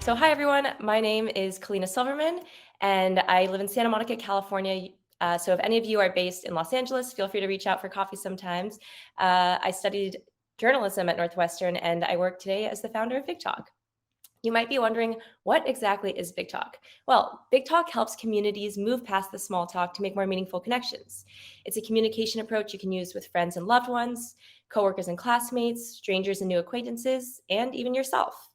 So hi everyone, my name is Kalina Silverman and I live in Santa Monica, California. So if any of you are based in Los Angeles, feel free to reach out for coffee sometimes. I studied journalism at Northwestern and I work today as the founder of BigTalk. You might be wondering, what exactly is BigTalk? Well, BigTalk helps communities move past the small talk to make more meaningful connections. It's a communication approach you can use with friends and loved ones, coworkers and classmates, strangers and new acquaintances, and even yourself.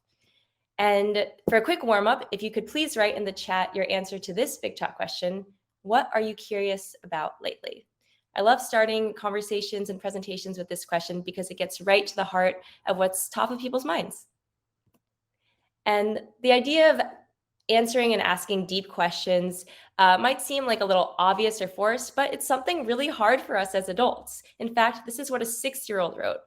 And for a quick warm up, if you could please write in the chat your answer to this BigTalk question: what are you curious about lately? I love starting conversations and presentations with this question because it gets right to the heart of what's top of people's minds. And the idea of answering and asking deep questions might seem like a little obvious or forced, but it's something really hard for us as adults. In fact, this is what a 6-year-old wrote.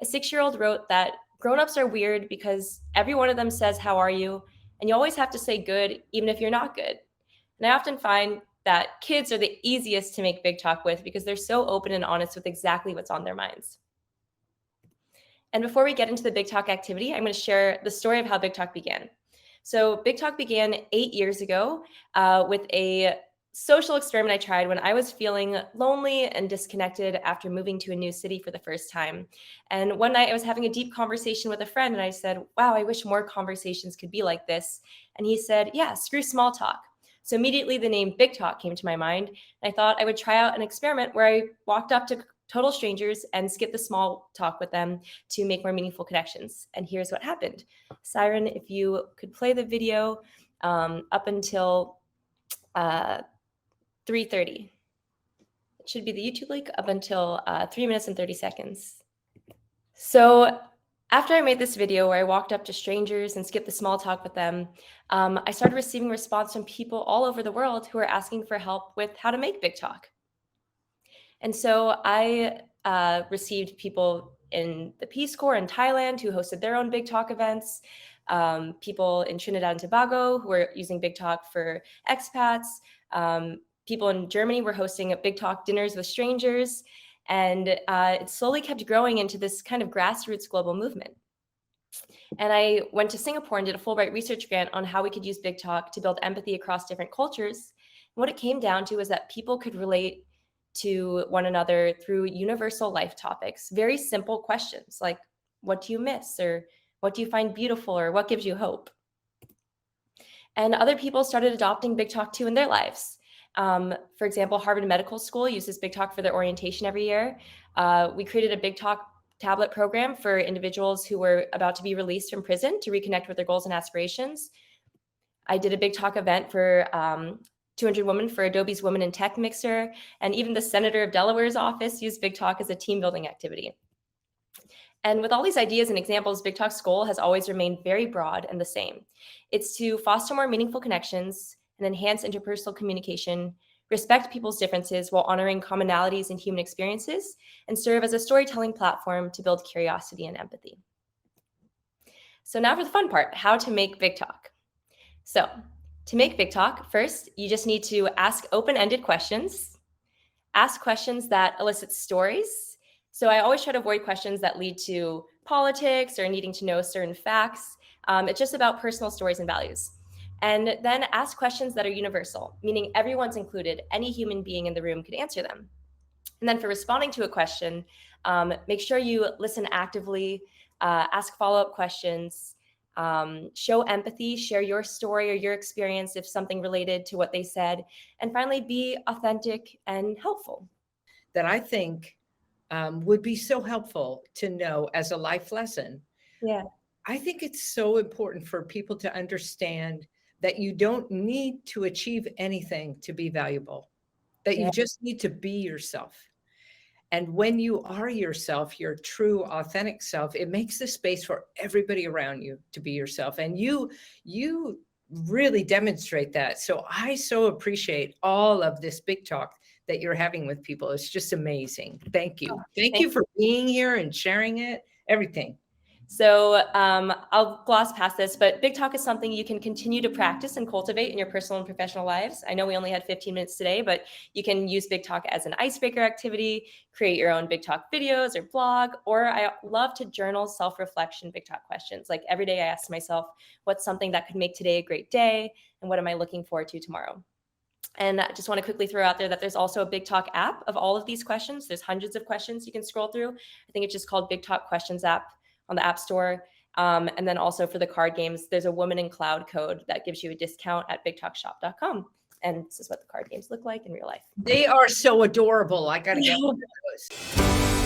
A 6-year-old wrote that grown-ups are weird because every one of them says, "How are you?" And you always have to say good, even if you're not good. And I often find that kids are the easiest to make big talk with because they're so open and honest with exactly what's on their minds. And before we get into the Big Talk activity, I'm going to share the story of how Big Talk began. So Big Talk began 8 years ago with a social experiment I tried when I was feeling lonely and disconnected after moving to a new city for the first time. And one night I was having a deep conversation with a friend and I said, "Wow, I wish more conversations could be like this." And he said, "Yeah, screw small talk." So immediately the name Big Talk came to my mind. And I thought I would try out an experiment where I walked up to total strangers and skipped the small talk with them to make more meaningful connections. And here's what happened. Siren, if you could play the video up until 3:30. It should be the YouTube link up until 3 minutes and 30 seconds. So after I made this video where I walked up to strangers and skipped the small talk with them, I started receiving response from people all over the world who are asking for help with how to make big talk. And so I received people in the Peace Corps in Thailand who hosted their own Big Talk events, people in Trinidad and Tobago who were using Big Talk for expats, people in Germany were hosting Big Talk dinners with strangers, and it slowly kept growing into this kind of grassroots global movement. And I went to Singapore and did a Fulbright research grant on how we could use Big Talk to build empathy across different cultures. And what it came down to was that people could relate to one another through universal life topics, very simple questions like, what do you miss? Or what do you find beautiful? Or what gives you hope? And other people started adopting Big Talk too in their lives. For example, Harvard Medical School uses Big Talk for their orientation every year. We created a Big Talk tablet program for individuals who were about to be released from prison to reconnect with their goals and aspirations. I did a Big Talk event for 200 Women for Adobe's Women in Tech Mixer, and even the Senator of Delaware's office used Big Talk as a team building activity. And with all these ideas and examples, Big Talk's goal has always remained very broad and the same. It's to foster more meaningful connections and enhance interpersonal communication, respect people's differences while honoring commonalities in human experiences, and serve as a storytelling platform to build curiosity and empathy. So now for the fun part, how to make Big Talk. So to make Big Talk, first, you just need to ask open-ended questions, ask questions that elicit stories. So I always try to avoid questions that lead to politics or needing to know certain facts. It's just about personal stories and values. And then ask questions that are universal, meaning everyone's included. Any human being in the room could answer them. And then for responding to a question, make sure you listen actively, ask follow-up questions, show empathy, share your story or your experience if something related to what they said, and finally be authentic and helpful. That I think would be so helpful to know as a life lesson. Yeah. I think it's so important for people to understand that you don't need to achieve anything to be valuable, that Yeah. you just need to be yourself. And when you are yourself, your true, authentic self, it makes the space for everybody around you to be yourself. And you really demonstrate that. So I so appreciate all of this Big Talk that you're having with people. It's just amazing. Thank you. Thank Thank you for being here and sharing it, everything. So I'll gloss past this, but BigTalk is something you can continue to practice and cultivate in your personal and professional lives. I know we only had 15 minutes today, but you can use BigTalk as an icebreaker activity, create your own BigTalk videos or blog, or I love to journal self-reflection BigTalk questions. Like every day I ask myself, what's something that could make today a great day? And what am I looking forward to tomorrow? And I just want to quickly throw out there that there's also a BigTalk app of all of these questions. There's hundreds of questions you can scroll through. I think it's just called BigTalk Questions app on the App Store. And then also for the card games, there's a Woman in Cloud code that gives you a discount at bigtalkshop.com. And this is what the card games look like in real life. They are so adorable. I got to get one of those.